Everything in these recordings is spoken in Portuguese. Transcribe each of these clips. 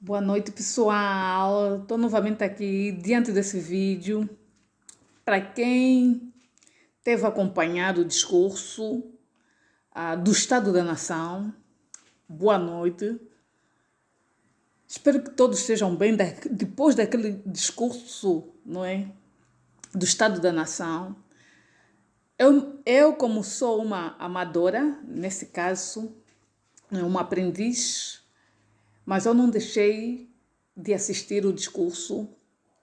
Boa noite, pessoal. Estou novamente aqui diante desse vídeo. Para quem teve acompanhado o discurso do Estado da Nação, boa noite. Espero que todos estejam bem depois daquele discurso, não é? Do Estado da Nação. Como sou uma amadora, nesse caso, uma aprendiz, mas eu não deixei de assistir o discurso,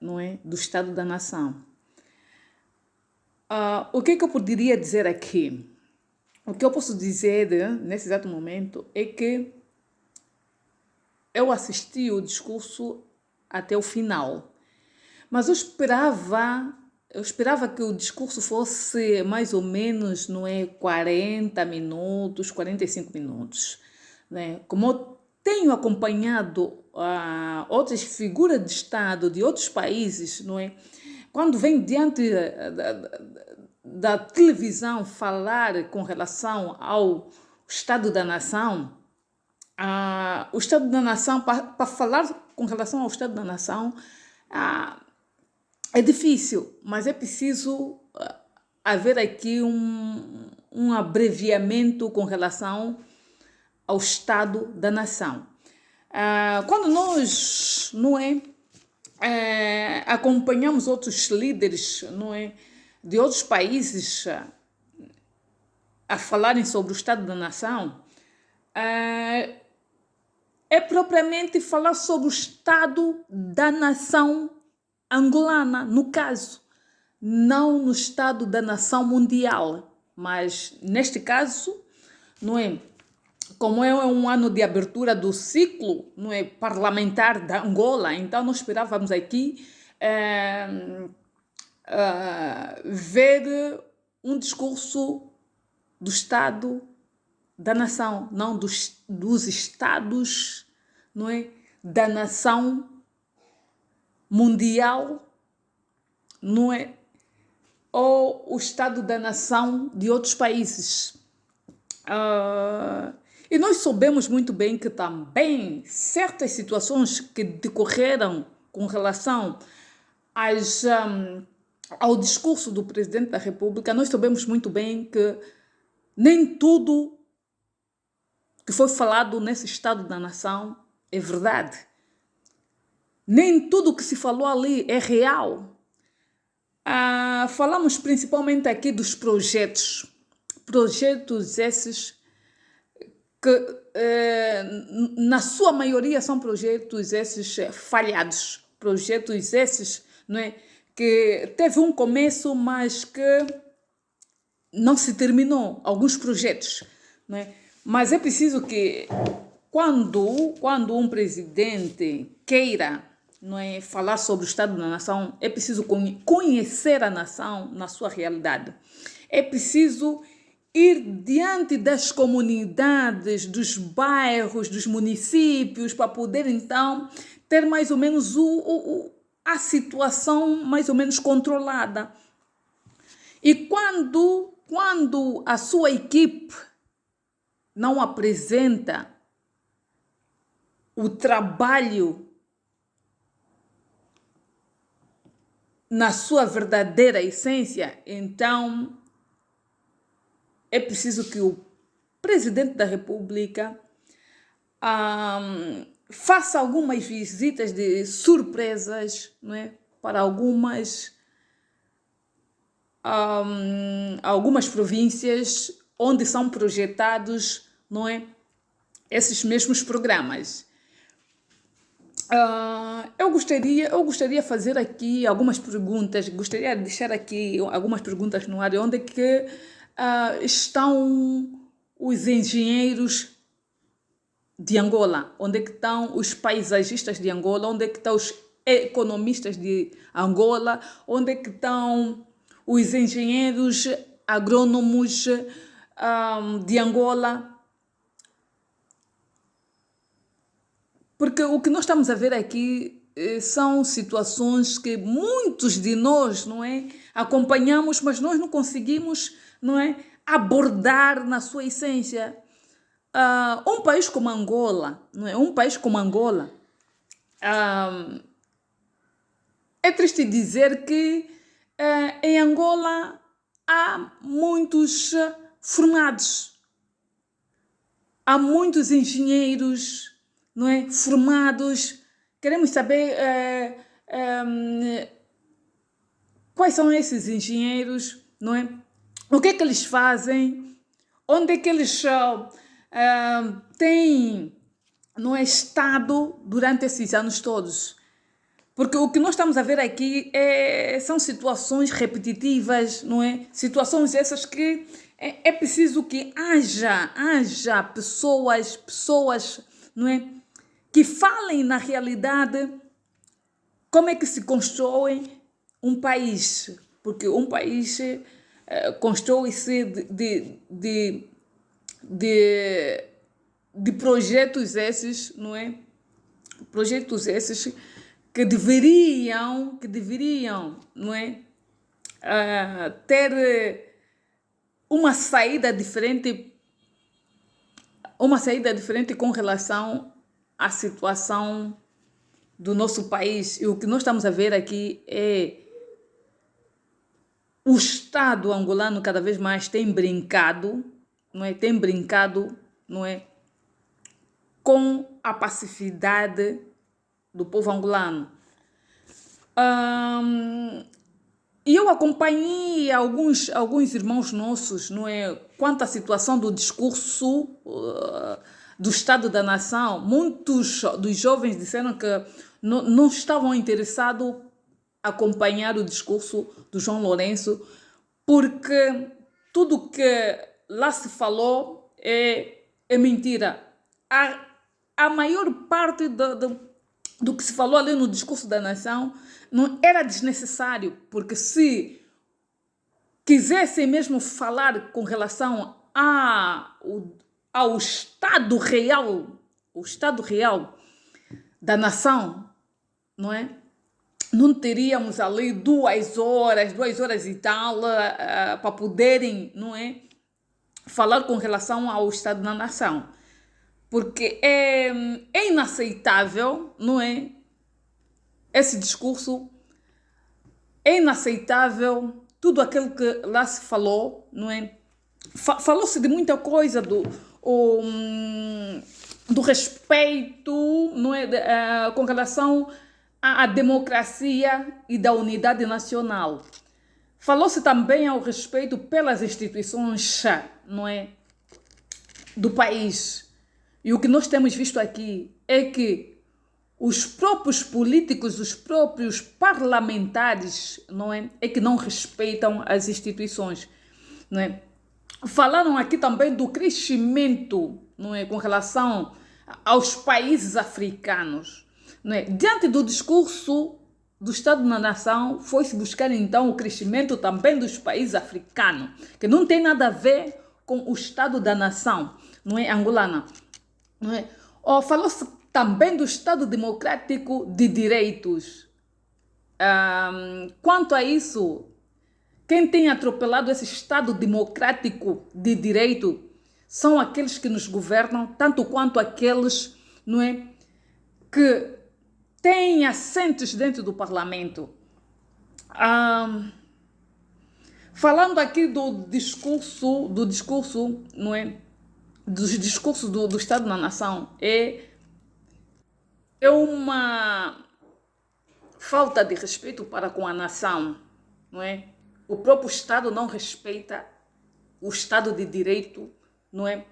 não é, do Estado da Nação. O que eu poderia dizer aqui? O que eu posso dizer nesse exato momento é que eu assisti o discurso até o final, mas eu esperava que o discurso fosse mais ou menos, não é, 40 minutos, 45 minutos, né? Como eu tenho acompanhado outras figuras de Estado de outros países, não é? Quando vem diante da televisão falar com relação ao Estado da Nação, o Estado da Nação, para falar com relação ao Estado da Nação, é difícil, mas é preciso haver aqui um abreviamento com relação ao Estado da Nação. Quando nós, não é, acompanhamos outros líderes, não é, de outros países a falarem sobre o Estado da Nação, é propriamente falar sobre o Estado da Nação angolana, no caso, não no Estado da Nação mundial, mas neste caso, não é? Como é um ano de abertura do ciclo, não é, parlamentar da Angola, então nós esperávamos aqui ver um discurso do Estado da Nação, não dos Estados, não é, da Nação mundial, não é, ou o Estado da Nação de outros países. E nós soubemos muito bem que também certas situações que decorreram com relação ao discurso do presidente da República, nós soubemos muito bem que nem tudo que foi falado nesse Estado da Nação é verdade. Nem tudo que se falou ali é real. Falamos principalmente aqui dos projetos esses que, na sua maioria, são projetos esses falhados, projetos esses, não é, que teve um começo, mas que não se terminou, alguns projetos, não é? Mas é preciso que, quando um presidente queira, não é, falar sobre o Estado da Nação, é preciso conhecer a nação na sua realidade. É preciso ir diante das comunidades, dos bairros, dos municípios, para poder, então, ter mais ou menos a situação mais ou menos controlada. E quando a sua equipe não apresenta o trabalho na sua verdadeira essência, então é preciso que o presidente da República faça algumas visitas de surpresas, não é, para algumas províncias onde são projetados, não é, esses mesmos programas. Eu gostaria de fazer aqui algumas perguntas, gostaria de deixar aqui algumas perguntas no ar, onde é que estão os engenheiros de Angola, onde é que estão os paisagistas de Angola, onde é que estão os economistas de Angola, onde é que estão os engenheiros agrônomos de Angola. Porque o que nós estamos a ver aqui são situações que muitos de nós, não é, acompanhamos, mas nós não conseguimos, não é, abordar na sua essência. Um país como Angola, não é, um país como Angola, Ah, é triste dizer que em Angola há muitos formados, há muitos engenheiros, não é, formados. Queremos saber quais são esses engenheiros, não é? O que é que eles fazem? Onde é que eles têm, não é, estado durante esses anos todos? Porque o que nós estamos a ver aqui são situações repetitivas, não é? Situações essas que é preciso que haja pessoas, não é? Que falem na realidade como é que se constrói um país. Porque um país constrói-se de, de projetos esses, não é? Projetos esses que deveriam, não é? Ter uma saída diferente com relação à situação do nosso país. E o que nós estamos a ver aqui é o Estado angolano cada vez mais tem brincado, não é? Tem brincado, não é? Com a passividade do povo angolano. E eu acompanhei alguns irmãos nossos, não é? Quanto à situação do discurso do Estado da Nação, muitos dos jovens disseram que não estavam interessados em acompanhar o discurso do João Lourenço, porque tudo que lá se falou é mentira. A maior parte do que se falou ali no discurso da nação não era desnecessário, porque se quisessem mesmo falar com relação ao estado real da nação, não é? Não teríamos ali 2 horas e tal, para poderem, não é? Falar com relação ao estado da nação. Porque é inaceitável, não é? Esse discurso é inaceitável, tudo aquilo que lá se falou, não é? Falou-se de muita coisa do respeito, não é? Com relação à democracia e da unidade nacional. Falou-se também ao respeito pelas instituições, não é? Do país. E o que nós temos visto aqui é que os próprios políticos, os próprios parlamentares, não é? É que não respeitam as instituições, não é? Falaram aqui também do crescimento, não é? Com relação aos países africanos, não é? Diante do discurso do Estado da Nação, foi-se buscar então o crescimento também dos países africanos, que não tem nada a ver com o Estado da Nação, não é? Angolana. Não é? Falou-se também do Estado Democrático de Direitos. Quanto a isso, quem tem atropelado esse Estado Democrático de Direito são aqueles que nos governam, tanto quanto aqueles, não é, que têm assentos dentro do Parlamento. Falando aqui do discurso, não é? Dos discursos do Estado na Nação, é uma falta de respeito para com a nação, não é? O próprio Estado não respeita o Estado de Direito, não é?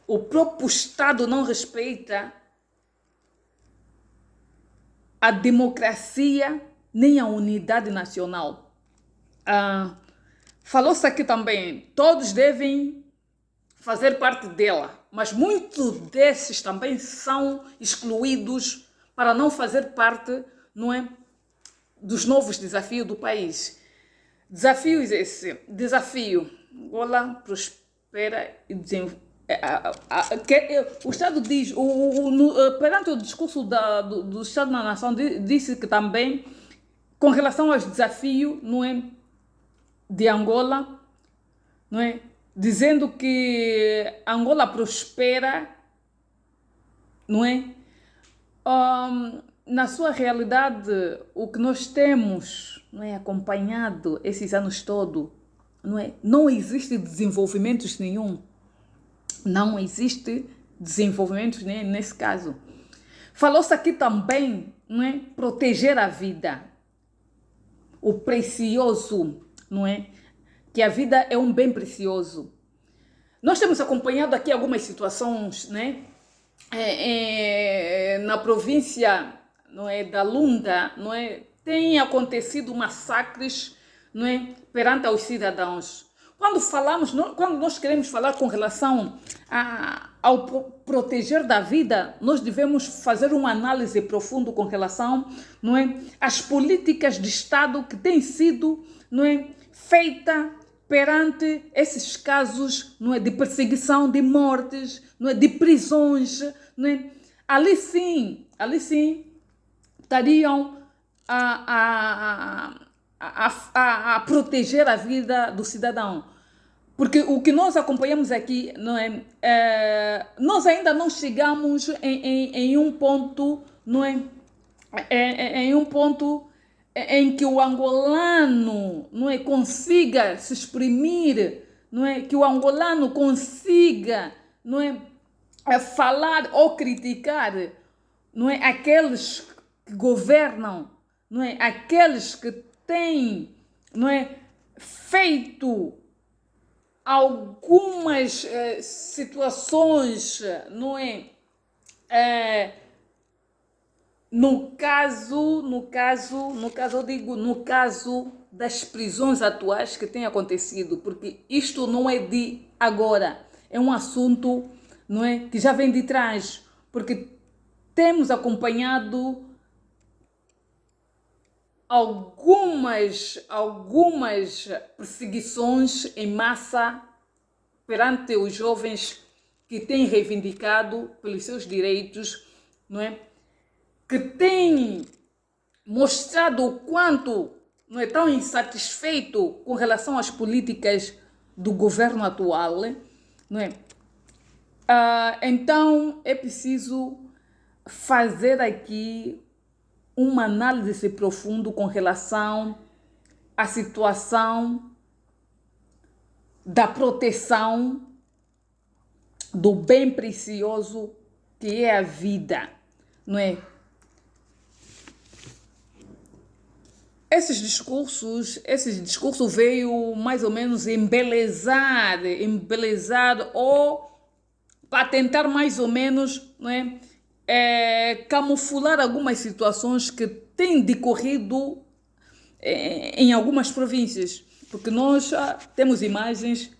O próprio Estado não respeita a democracia nem a unidade nacional. Falou-se aqui também, todos devem fazer parte dela, mas muitos desses também são excluídos para não fazer parte, não é, dos novos desafios do país. Desafios desafio, Angola prospera e desenvolve. O Estado diz, perante o discurso do Estado na Nação, disse que também, com relação aos desafios, não é, de Angola, não é, dizendo que Angola prospera, não é, Na sua realidade, o que nós temos, não é, acompanhado esses anos todos, não é, não existe desenvolvimento nenhum. Não existe desenvolvimento nesse caso. Falou-se aqui também, não é, proteger a vida, o precioso, não é, que a vida é um bem precioso. Nós temos acompanhado aqui algumas situações, né? Na província, não é, da Lunda, não é, tem acontecido massacres, não é, perante aos cidadãos. Quando nós queremos falar com relação ao proteger da vida, nós devemos fazer uma análise profunda com relação, não é, às políticas de Estado que têm sido, não é, feita perante esses casos, não é, de perseguição, de mortes, não é, de prisões, não é? Ali sim estariam a proteger a vida do cidadão. Porque o que nós acompanhamos aqui, não é, nós ainda não chegamos em um ponto, não é, em um ponto em que o angolano, não é, consiga se exprimir, não é, que o angolano consiga, não é, falar ou criticar, não é, aqueles que governam, não é, aqueles que têm, não é, feito algumas situações, não é, no caso eu digo, no caso das prisões atuais que têm acontecido, porque isto não é de agora, é um assunto, não é, que já vem de trás, porque temos acompanhado algumas perseguições em massa perante os jovens que têm reivindicado pelos seus direitos, não é? Que têm mostrado o quanto não é tão insatisfeito com relação às políticas do governo atual, não é? Então é preciso fazer aqui uma análise profunda com relação à situação da proteção do bem precioso que é a vida, não é? Esses discursos veio mais ou menos embelezar ou para tentar mais ou menos, não é, camuflar algumas situações que têm decorrido em algumas províncias, porque nós temos imagens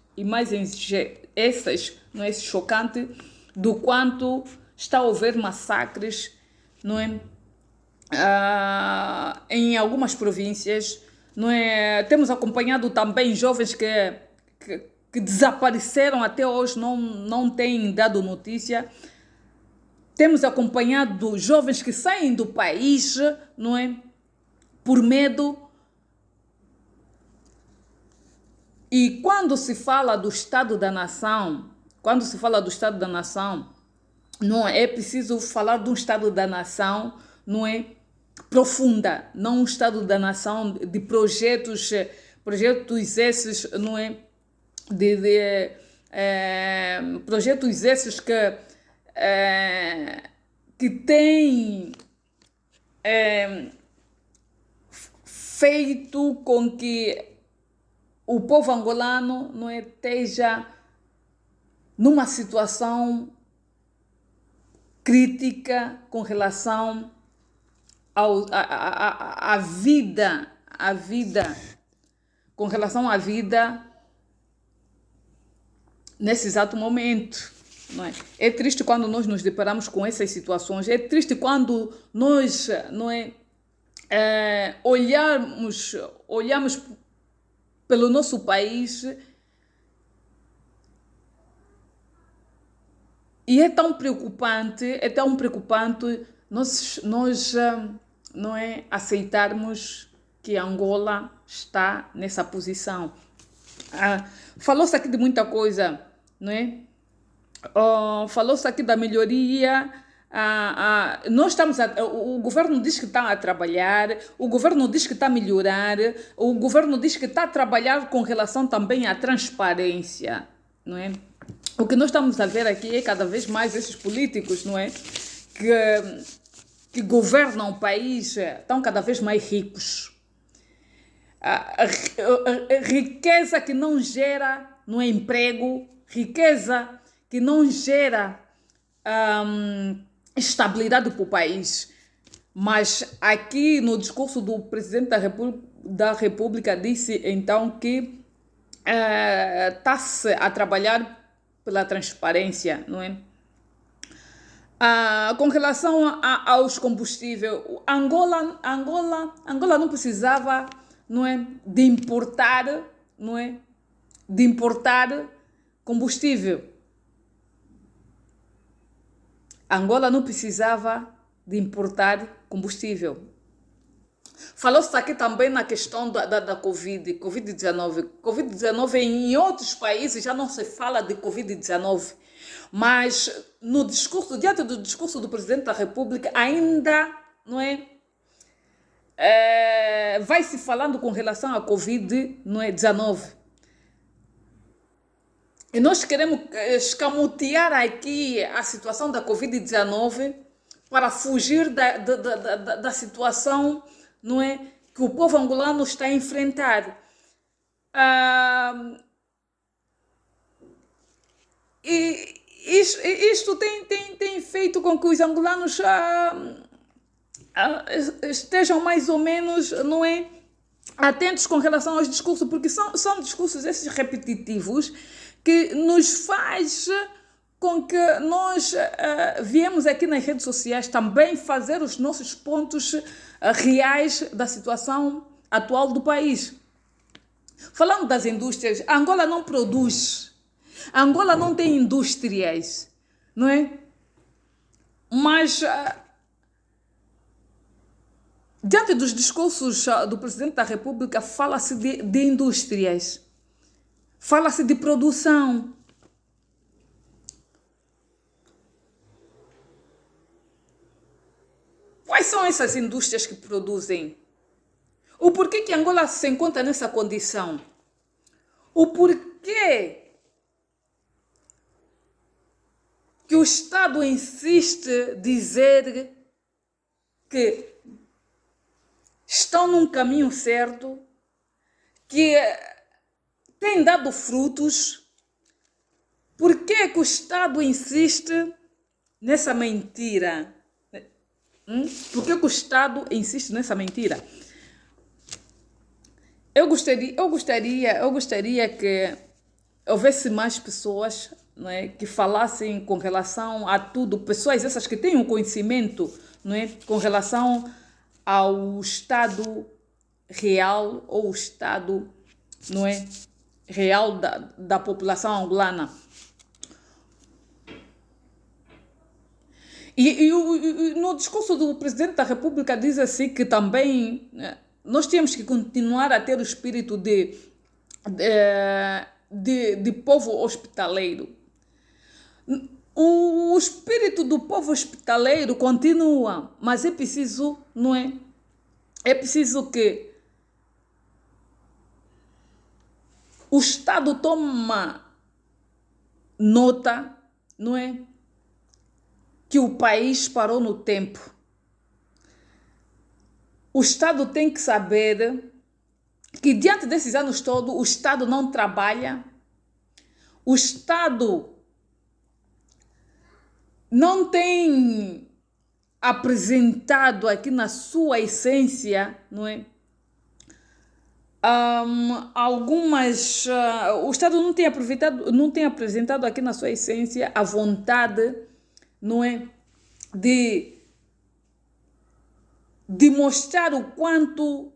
essas, não é, chocante, do quanto está a haver massacres, não é, em algumas províncias, não é? Temos acompanhado também jovens que desapareceram até hoje, não têm dado notícia. Temos acompanhado jovens que saem do país, não é, por medo. E quando se fala do Estado da Nação, não é preciso falar de um Estado da Nação, não é, profunda, não um Estado da Nação de projetos esses, não é, projetos esses que têm feito com que o povo angolano, não é, esteja numa situação crítica com relação à vida, com relação à vida nesse exato momento, não é? É triste quando nós nos deparamos com essas situações, é triste quando nós, não é, olhamos pelo nosso país e é tão preocupante nós não é, aceitarmos que Angola está nessa posição. Falou-se aqui de muita coisa, não é? Falou-se aqui da melhoria nós o governo diz que está a trabalhar, o governo diz que está a melhorar, o governo diz que está a trabalhar com relação também à transparência, não é? O que nós estamos a ver aqui é cada vez mais esses políticos, não é? Que governam o país estão cada vez mais ricos. A riqueza que não gera, não é, emprego, riqueza que não gera estabilidade para o país. Mas aqui no discurso do presidente da República disse então que está-se a trabalhar pela transparência, não é? Com relação aos combustíveis, Angola não precisava, não é, de importar, não é, de importar combustível. Angola não precisava de importar combustível. Falou-se aqui também na questão da Covid-19. Covid-19 em outros países já não se fala de Covid-19. Mas no discurso, diante do discurso do presidente da República, ainda, não é, vai se falando com relação à Covid-19. E nós queremos escamotear aqui a situação da Covid-19 para fugir da situação, não é, que o povo angolano está a enfrentar. E isto tem feito com que os angolanos estejam mais ou menos, não é, atentos com relação aos discursos, porque são discursos esses repetitivos que nos faz com que nós viemos aqui nas redes sociais também fazer os nossos pontos reais da situação atual do país. Falando das indústrias, Angola não produz, Angola não tem indústrias, não é? Mas diante dos discursos do presidente da República, fala-se de indústrias, fala-se de produção. Quais são essas indústrias que produzem? O porquê que Angola se encontra nessa condição? O porquê que o Estado insiste dizer que estão num caminho certo, que tem dado frutos? Por que o Estado insiste nessa mentira? Por que o Estado insiste nessa mentira? Eu gostaria que houvesse mais pessoas, não é, que falassem com relação a tudo, pessoas essas que têm um conhecimento, não é, com relação ao estado real ou o estado, não é, real da população angolana. E no discurso do presidente da República diz assim que também nós temos que continuar a ter o espírito de povo hospitaleiro. O espírito do povo hospitaleiro continua, mas é preciso, não é? É preciso que o Estado toma nota, não é? Que o país parou no tempo. O Estado tem que saber que diante desses anos todos o Estado não trabalha, o Estado não tem apresentado aqui na sua essência, não é? O Estado não tem apresentado aqui na sua essência a vontade, não é, de mostrar o quanto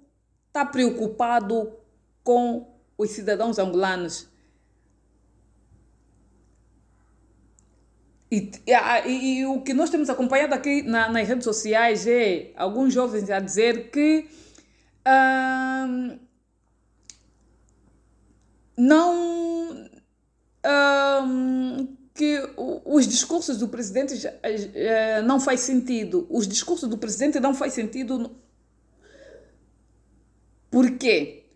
está preocupado com os cidadãos angolanos. E o que nós temos acompanhado aqui nas redes sociais é alguns jovens a dizer que não que os discursos do presidente não faz sentido. Os discursos do presidente não faz sentido. Por quê?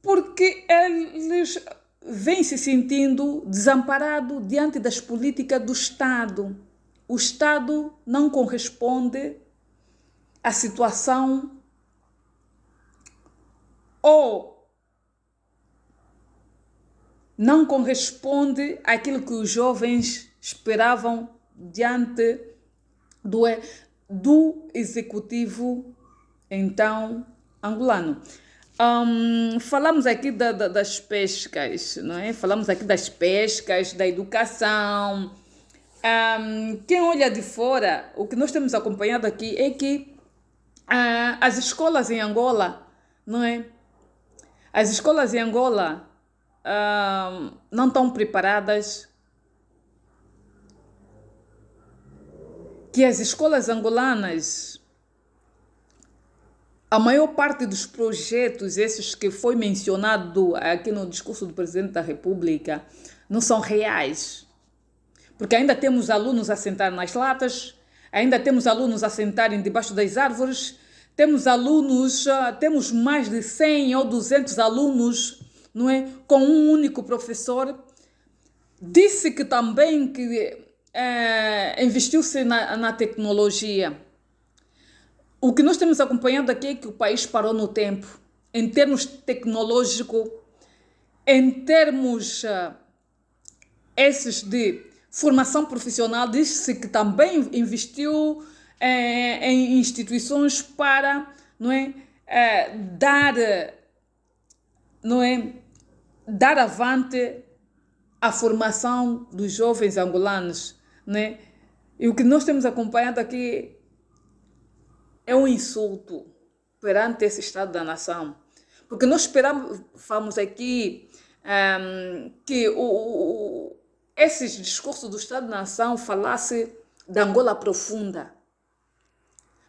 Porque eles vêm se sentindo desamparados diante das políticas do Estado. O Estado não corresponde à situação ou não corresponde àquilo que os jovens esperavam diante do executivo, então, angolano. Falamos aqui das pescas, não é? Falamos aqui das pescas, da educação. Quem olha de fora, o que nós temos acompanhado aqui é que as escolas em Angola, não é? As escolas em Angola não estão preparadas, que as escolas angolanas, a maior parte dos projetos, esses que foi mencionado aqui no discurso do Presidente da República, não são reais. Porque ainda temos alunos a sentar nas latas, ainda temos alunos a sentarem debaixo das árvores, temos mais de 100 ou 200 alunos, não é? Com um único professor. Disse que também investiu-se na tecnologia. O que nós temos acompanhado aqui é que o país parou no tempo, em termos tecnológicos, em termos esses de formação profissional. Diz-se que também investiu em instituições para, não é, dar avante à formação dos jovens angolanos, né? E o que nós temos acompanhado aqui é um insulto perante esse Estado da Nação. Porque nós esperávamos aqui que esses discursos do Estado da Nação falasse da Angola profunda.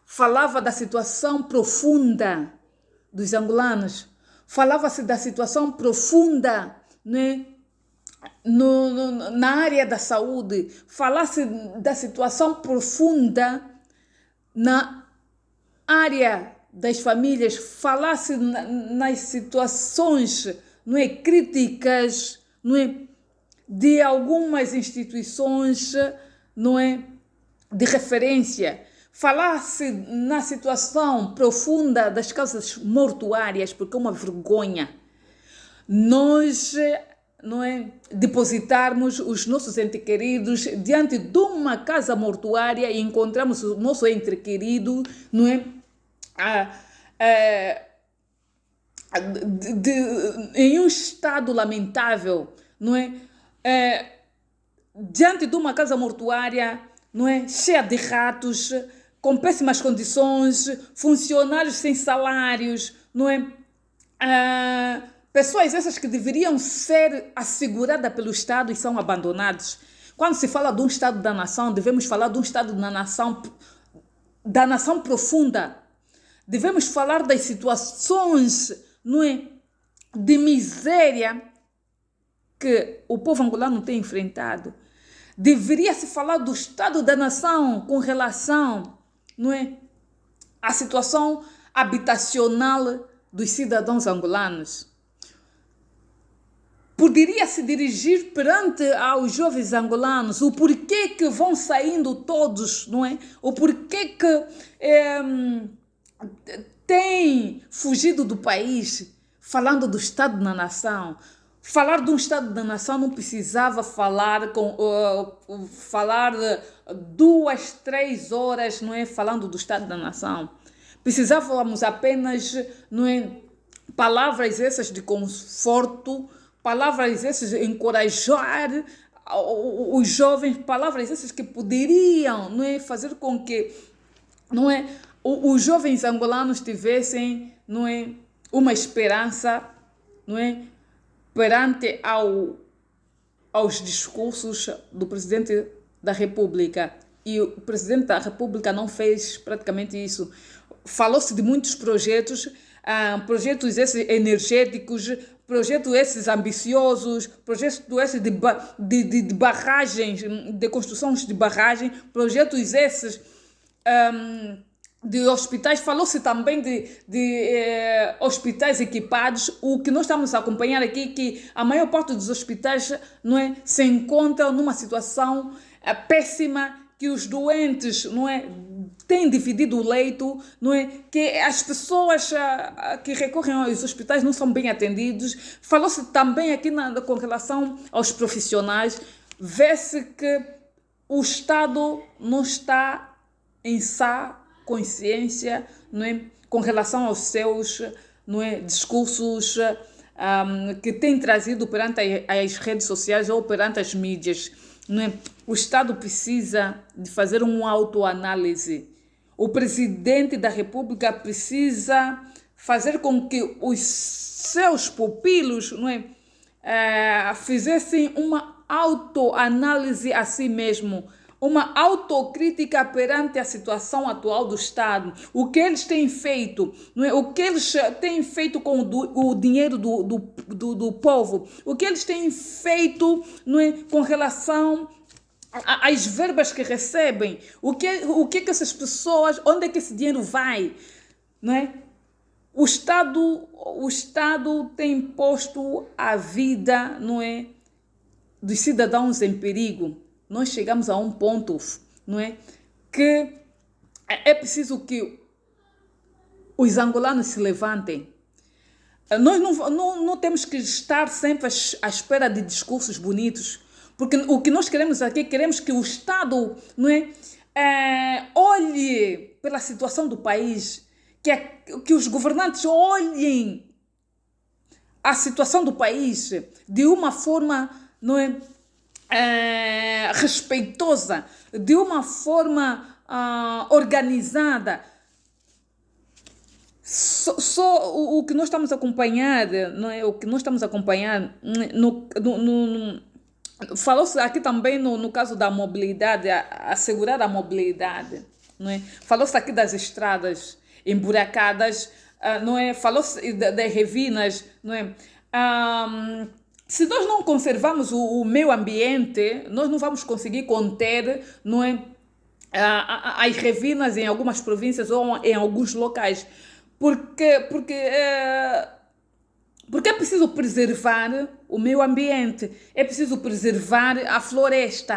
Falava da situação profunda dos angolanos. Falava-se da situação profunda, né, na área da saúde. Falasse da situação profunda na área das famílias, falasse nas situações, não é, críticas, não é, de algumas instituições, não é, de referência, falasse na situação profunda das casas mortuárias, porque é uma vergonha nós, não é, depositarmos os nossos entes queridos diante de uma casa mortuária e encontramos o nosso ente querido, não é, em um estado lamentável, não é? Diante de uma casa mortuária, não é, cheia de ratos, com péssimas condições, funcionários sem salários, não é? Pessoas essas que deveriam ser asseguradas pelo Estado e são abandonadas. Quando se fala de um Estado da nação, devemos falar de um Estado da nação profunda. Devemos falar das situações, não é, de miséria que o povo angolano tem enfrentado. Deveria-se falar do Estado da nação com relação, não é, à situação habitacional dos cidadãos angolanos. Poderia-se dirigir perante aos jovens angolanos o porquê que vão saindo todos, não é? O porquê que têm fugido do país, falando do Estado da nação. Falar de um Estado da nação não precisava falar 2, 3 horas, não é, falando do Estado da nação. Precisávamos apenas, não é, palavras essas de conforto, palavras essas de encorajar os jovens, palavras essas que poderiam, não é, fazer com que, não é, os jovens angolanos tivessem, não é, uma esperança, não é, perante aos discursos do Presidente da República. E o Presidente da República não fez praticamente isso. Falou-se de muitos projetos, projetos esses energéticos, projetos esses ambiciosos, projetos esses de barragens, de construções de barragem, projetos esses de hospitais, falou-se também de hospitais equipados. O que nós estamos a acompanhar aqui é que a maior parte dos hospitais, não é, se encontram numa situação péssima, que os doentes, não é, têm dividido o leito, não é, que as pessoas que recorrem aos hospitais não são bem atendidos. Falou-se também aqui com relação aos profissionais, vê-se que o Estado não está em sã consciência, não é, com relação aos seus, não é, discursos que tem trazido perante as redes sociais ou perante as mídias. Não é? O Estado precisa de fazer uma autoanálise. O presidente da República precisa fazer com que os seus pupilos, não é, fizessem uma autoanálise a si mesmo, uma autocrítica perante a situação atual do Estado, o que eles têm feito, não é? O que eles têm feito com o dinheiro do povo, o que eles têm feito, não é? Com relação às verbas que recebem, o que essas pessoas, onde é que esse dinheiro vai, não é? O Estado tem posto a vida, não é, dos cidadãos em perigo. Nós chegamos a um ponto, não é, que é preciso que os angolanos se levantem. Nós não temos que estar sempre à espera de discursos bonitos, porque o que nós queremos aqui, queremos que o Estado, não é, olhe pela situação do país, que os governantes olhem a situação do país de uma forma, não é, respeitosa, de uma forma organizada. Só o que nós estamos a acompanhar, não é? O que nós estamos a acompanhar falou-se aqui também no caso da mobilidade, assegurar a mobilidade, não é? Falou-se aqui das estradas emburacadas, não é? Falou-se das revinas, não é? Se nós não conservarmos o meio ambiente, nós não vamos conseguir conter, não é, as revinas em algumas províncias ou em alguns locais. Porque é preciso preservar o meio ambiente, é preciso preservar a floresta.